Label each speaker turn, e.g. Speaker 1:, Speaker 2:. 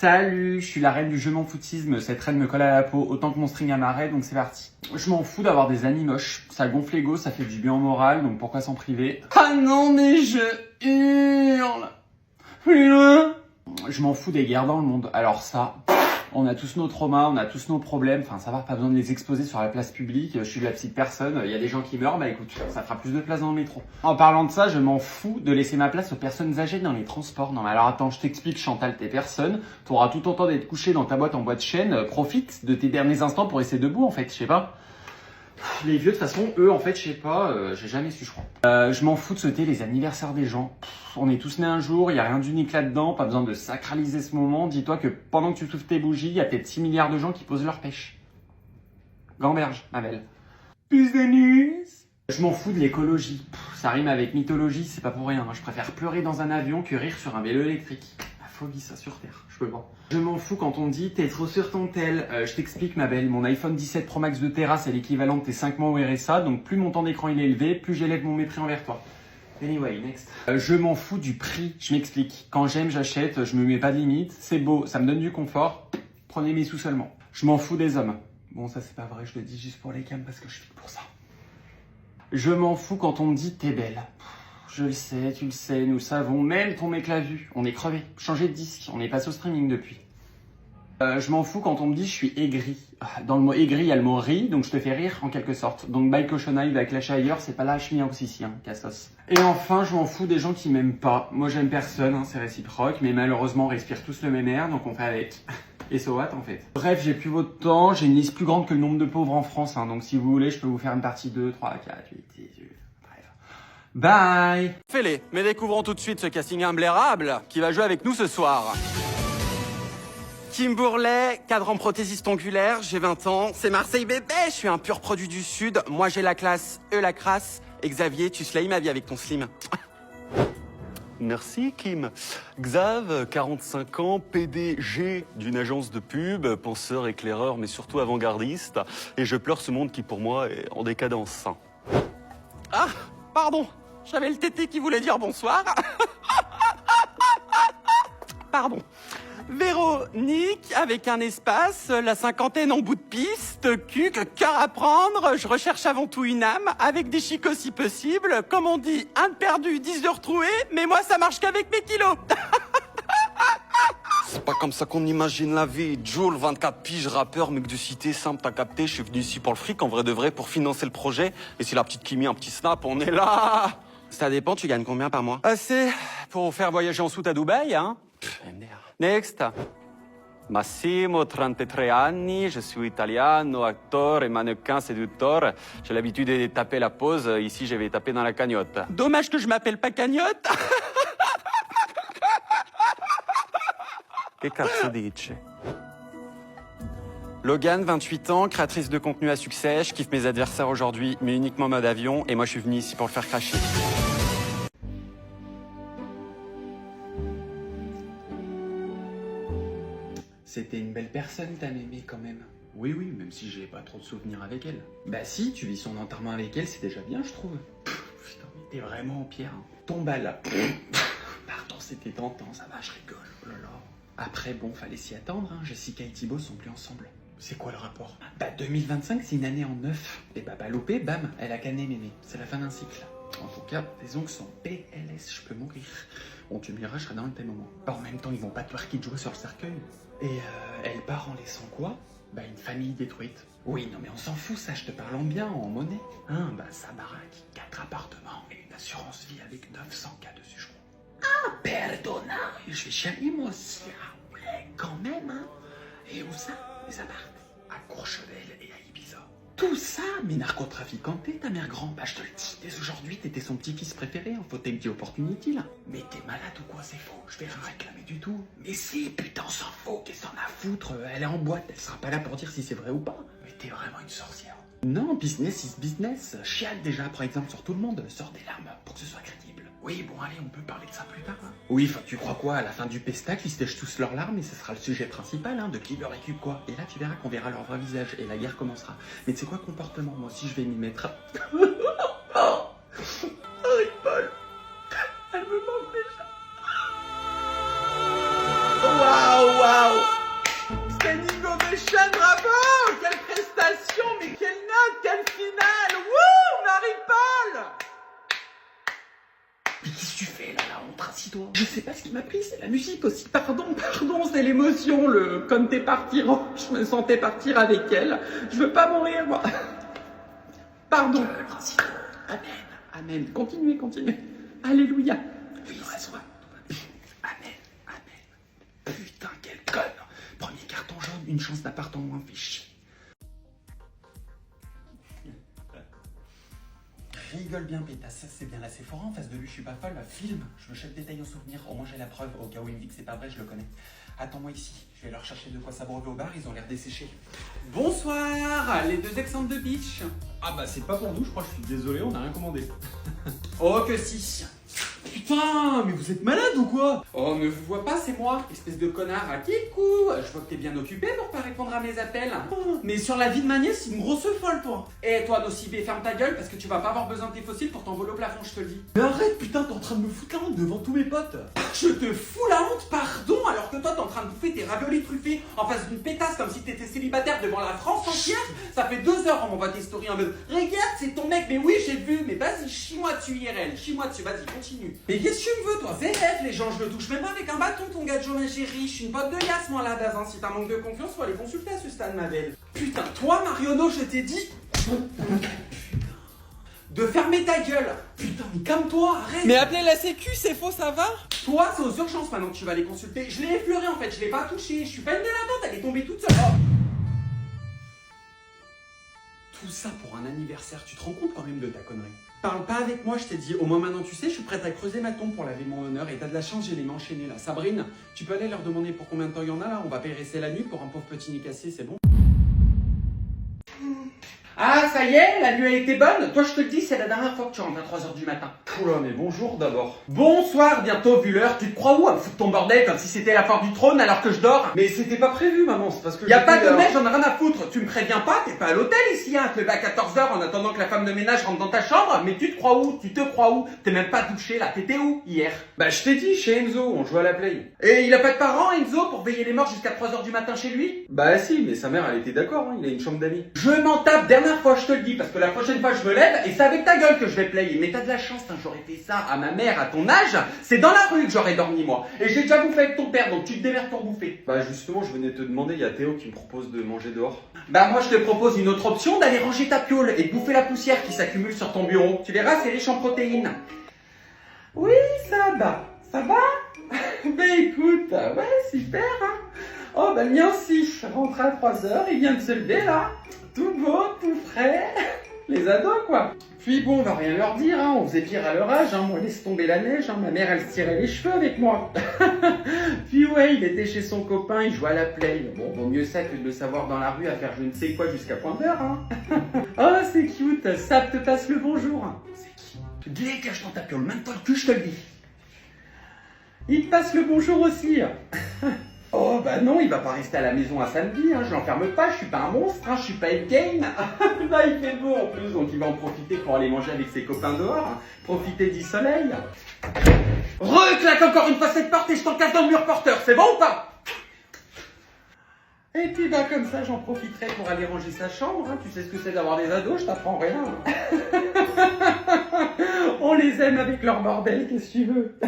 Speaker 1: Salut, je suis la reine du je m'en foutisme, cette reine me colle à la peau autant que mon string à marée, donc c'est parti. Je m'en fous d'avoir des amis moches, ça gonfle l'ego, ça fait du bien au moral, donc pourquoi s'en priver? Ah non mais je hurle. Plus loin. Je m'en fous des guerres dans le monde, alors ça... On a tous nos traumas, on a tous nos problèmes, enfin ça va, pas besoin de les exposer sur la place publique, je suis la petite personne, il y a des gens qui meurent, bah écoute, ça fera plus de place dans le métro. En parlant de ça, je m'en fous de laisser ma place aux personnes âgées dans les transports. Non mais alors attends, je t'explique Chantal, t'es personne, t'auras tout le temps d'être couché dans ta boîte en bois de chêne, profite de tes derniers instants pour rester debout en fait, je sais pas. Les vieux de toute façon, eux en fait, je sais pas, j'ai jamais su je crois. Je m'en fous de sauter les anniversaires des gens. On est tous nés un jour, y a rien d'unique là-dedans, pas besoin de sacraliser ce moment. Dis-toi que pendant que tu souffles tes bougies, y a peut-être 6 milliards de gens qui posent leur pêche. Gamberge, ma belle. Plus de news. Je m'en fous de l'écologie. Ça rime avec mythologie, c'est pas pour rien. Je préfère pleurer dans un avion que rire sur un vélo électrique. La phobie, ça sur Terre, je peux pas. Je m'en fous quand on dit t'es trop sur ton tel. Je t'explique ma belle, mon iPhone 17 Pro Max de Terra c'est l'équivalent de tes 5 mois au RSA, donc plus mon temps d'écran il est élevé, plus j'élève mon mépris envers toi. Anyway, next. Je m'en fous du prix, je m'explique. Quand j'aime, j'achète, je me mets pas de limite, c'est beau, ça me donne du confort, prenez mes sous seulement. Je m'en fous des hommes. Bon ça c'est pas vrai, je le dis juste pour les cams parce que je vis pour ça. Je m'en fous quand on me dit t'es belle. Je le sais, tu le sais, nous savons, même ton mec l'a vu, on est crevé, changé de disque, on est passé au streaming depuis. Je m'en fous quand on me dit je suis aigri. Dans le mot aigri, il y a le mot ri, donc je te fais rire en quelque sorte. Donc bye cochonaille va clasher ailleurs, c'est pas là Schmiaox ici, hein, cassos. Et enfin, je m'en fous des gens qui m'aiment pas. Moi j'aime personne, hein, c'est réciproque, mais malheureusement on respire tous le même air, donc on fait avec. Et so what en fait. Bref, j'ai plus votre temps, j'ai une liste plus grande que le nombre de pauvres en France, hein, donc si vous voulez, je peux vous faire une partie 2, 3, 4, 8, 10, 8. Bye.
Speaker 2: Fais-les, mais découvrons tout de suite ce casting imblairable qui va jouer avec nous ce soir. Kim Bourlet, cadre en prothésiste ongulaire, j'ai 20 ans, c'est Marseille bébé, je suis un pur produit du Sud, moi j'ai la classe, eux la crasse, et Xavier, tu slays ma vie avec ton slim.
Speaker 3: Merci Kim. Xav, 45 ans, PDG d'une agence de pub, penseur, éclaireur, mais surtout avant-gardiste, et je pleure ce monde qui pour moi est en décadence.
Speaker 2: Ah, pardon, j'avais le tété qui voulait dire bonsoir. Pardon. Véronique, avec un espace, la cinquantaine en bout de piste, cul, cœur à prendre, je recherche avant tout une âme, avec des chicots si possible, comme on dit, un de perdu, 10 de retrouvé, mais moi ça marche qu'avec mes kilos.
Speaker 3: C'est pas comme ça qu'on imagine la vie. Joule, 24 piges, rappeur, mec de cité, simple, t'as capté, je suis venu ici pour le fric, en vrai de vrai, pour financer le projet, et si la petite Kimi un petit snap, on est là.
Speaker 2: Ça dépend, tu gagnes combien par mois? Assez pour faire voyager en soute à Dubaï, hein.
Speaker 3: MDR.
Speaker 2: Next.
Speaker 3: Massimo, 33 anni, je suis italiano, acteur et mannequin séducteur. J'ai l'habitude de taper la pause, ici je vais taper dans la cagnotte.
Speaker 2: Dommage que je m'appelle pas Cagnotte.
Speaker 3: Che cazzo dici?
Speaker 2: Logan, 28 ans, créatrice de contenu à succès. Je kiffe mes adversaires aujourd'hui, mais uniquement en mode avion. Et moi, je suis venu ici pour le faire cracher.
Speaker 1: C'était une belle personne, ta mémé, quand même. Oui, oui, même si j'ai pas trop de souvenirs avec elle. Bah si, tu vis son enterrement avec elle, c'est déjà bien, je trouve. Putain, mais t'es vraiment en pierre. Hein. Ton bal. Pardon, c'était tentant, ça va, je rigole. Oh là là. Après, bon, fallait s'y attendre, hein. Jessica et Thibaut sont plus ensemble. C'est quoi le rapport? Bah 2025, c'est une année en neuf. Et bah loupé, bam, elle a canné mémé. C'est la fin d'un cycle. En tout cas, les ongles sont PLS, je peux mourir. Bon, tu me diras, je serai dans le tes moments. Bah en même temps, ils vont pas twerker de jouer sur le cercueil. Et elle part en laissant quoi? Bah une famille détruite. Oui, non mais on s'en fout, ça, je te parle en bien, en monnaie. Hein, bah sa baraque, 4 appartements et une assurance vie avec 900 cas dessus, je crois. Ah, perdona, je vais chialer moi aussi. Ah ouais, quand même, hein. Et où ça? Les apparts? À Courchevel et à Ibiza. Tout ça, mais narcotrafiquante, ta mère grand, bah je te le dis, dès aujourd'hui, t'étais son petit-fils préféré, en fauteuil The Opportunity, là. Mais t'es malade ou quoi, c'est faux, je vais rien réclamer du tout. Mais si, putain, on s'en fout, qu'est-ce qu'on a à foutre, elle est en boîte, elle sera pas là pour dire si c'est vrai ou pas. Mais t'es vraiment une sorcière. Non, business is business. Chiale déjà, par exemple, sur tout le monde, sors des larmes pour que ce soit crédible. Oui, bon, allez, on peut parler de ça plus tard. Hein. Oui, enfin, tu crois quoi? À la fin du pestacle, ils se lèchent tous leurs larmes et ce sera le sujet principal, hein, de qui leur récup quoi. Et là, tu verras qu'on verra leur vrai visage et la guerre commencera. Mais tu sais quoi, comportement? Moi aussi, je vais m'y mettre. Oh, Paul, elle me manque déjà. Waouh, waouh, assis-toi. Je sais pas ce qui m'a pris, c'est la musique aussi. Pardon, c'est l'émotion, comme t'es parti, je me sentais partir avec elle. Je veux pas mourir, moi. Pardon. Amen, amen. Continuez. Alléluia. Oui, c'est ça. Amen. Putain, quel conne. Premier carton jaune, une chance d'appart en moins, fait chier. Rigole bien, pétasse, ça c'est bien la Sephora en face de lui, je suis pas folle, filme, je veux chaque détail en souvenir, au moins j'ai la preuve, au cas où il me dit que c'est pas vrai, je le connais. Attends-moi ici, je vais leur chercher de quoi s'abreuver au bar, ils ont l'air desséchés. Bonsoir, les deux exemples de beach.
Speaker 4: Ah bah c'est pas pour nous, je crois, je suis désolé, on n'a rien commandé.
Speaker 1: Oh que si.
Speaker 4: Putain, mais vous êtes malade ou quoi?
Speaker 1: Oh, ne vous vois pas, c'est moi, espèce de connard à kikou. Je vois que t'es bien occupé pour pas répondre à mes appels.
Speaker 4: Mais sur la vie de ma nièce, c'est une grosse folle, toi.
Speaker 1: Et toi, Nocibé, ferme ta gueule parce que tu vas pas avoir besoin de tes fossiles pour t'envoler au plafond, je te le dis.
Speaker 4: Mais arrête, putain, t'es en train de me foutre la honte devant tous mes potes.
Speaker 1: Je te fous la honte, pardon, alors que toi t'es en train de bouffer tes raviolis truffés en face d'une pétasse comme si t'étais célibataire devant la France entière. Ça fait 2 heures qu'on m'envoie tes stories en mode regarde, c'est ton mec, mais oui, j'ai vu, mais vas-y, chie-moi dessus, IRL, chie-moi dessus, vas-y, continue. Mais qu'est-ce que tu me veux, toi? VF, les gens, je le touche même pas avec un bâton, ton gadjo, ma chérie. Je suis une pote de Yass, moi, là, d'avant. Si t'as manque de confiance, faut aller consulter à ce stade, ma belle. Putain, toi, Mariono, je t'ai dit de fermer ta gueule.
Speaker 4: Putain, mais calme-toi, arrête.
Speaker 1: Mais appelez la sécu, c'est faux, ça va? Toi, c'est aux urgences maintenant que tu vas les consulter. Je l'ai effleuré en fait, je l'ai pas touché. Je suis pas une délinquante, elle est tombée toute seule. Oh. Tout ça pour un anniversaire, tu te rends compte quand même de ta connerie? Parle pas avec moi, je t'ai dit. Au moins maintenant tu sais, je suis prête à creuser ma tombe pour laver mon honneur. Et t'as de la chance, j'ai les mains enchaînées là. Sabrine, tu peux aller leur demander pour combien de temps il y en a là? On va péresser la nuit pour un pauvre petit nid cassé, c'est bon? Ah, ça y est, la nuit a été bonne. Toi, je te le dis, c'est la dernière fois que tu rentres à 3h du matin.
Speaker 4: Oula, mais bonjour d'abord.
Speaker 1: Bonsoir, bientôt, vu l'heure. Tu te crois où à me foutre ton bordel comme si c'était la foire du trône alors que je dors?
Speaker 4: Mais c'était pas prévu, maman, c'est parce que...
Speaker 1: Y a pas de mec, j'en ai rien à foutre. Tu me préviens pas, t'es pas à l'hôtel ici, hein, te lever à 14h en attendant que la femme de ménage rentre dans ta chambre. Mais tu te crois où? Tu te crois où? T'es même pas douché là, t'étais où hier?
Speaker 4: Bah je t'ai dit, chez Enzo, on jouait à la play.
Speaker 1: Et il a pas de parents, Enzo, pour veiller les morts jusqu'à 3h du matin chez lui?
Speaker 4: Bah si, mais sa mère, elle était d'accord, hein, il a une chambre d'amis.
Speaker 1: Je m'en tape, dernière fois je te le dis, parce que la prochaine fois je me lève et c'est avec ta gueule que je vais player. Mais t'as de la chance, hein, j'aurais fait ça à ma mère à ton âge, c'est dans la rue que j'aurais dormi moi. Et j'ai déjà bouffé avec ton père, donc tu te démerdes pour bouffer.
Speaker 4: Bah justement, je venais te demander, il y a Théo qui me propose de manger dehors.
Speaker 1: Bah moi je te propose une autre option, d'aller ranger ta piole et de bouffer la poussière qui s'accumule sur ton bureau. Tu verras, c'est riche en protéines. Oui, ça va. Bah écoute, ouais, super, hein. Oh bah le mien aussi, rentre à 3h, il vient de se lever là. Tout beau, tout frais. Les ados quoi. Puis bon, on va rien leur dire, hein. On faisait pire à leur âge, hein. Moi laisse tomber la neige, hein. Ma mère elle se tirait les cheveux avec moi. Puis ouais, il était chez son copain, il jouait à la play. Bon, vaut mieux ça que de le savoir dans la rue à faire je ne sais quoi jusqu'à point d'heure, hein. Oh c'est cute, Sap te passe le bonjour. C'est qui? Glé, cache dans ta piole, maintenant le cul, je te le dis. Il te passe le bonjour aussi. Oh bah non, il va pas rester à la maison à samedi, hein. Je l'enferme pas, je suis pas un monstre, hein. Je suis pas Endgame. Là il fait beau en plus, donc il va en profiter pour aller manger avec ses copains dehors, hein. Profiter du soleil. Reclaque encore une fois cette porte et je t'encasse dans le mur porteur, c'est bon ou pas? Et puis bah comme ça j'en profiterai pour aller ranger sa chambre, hein. Tu sais ce que c'est d'avoir des ados, je t'apprends rien. On les aime avec leur bordel, qu'est-ce que tu veux?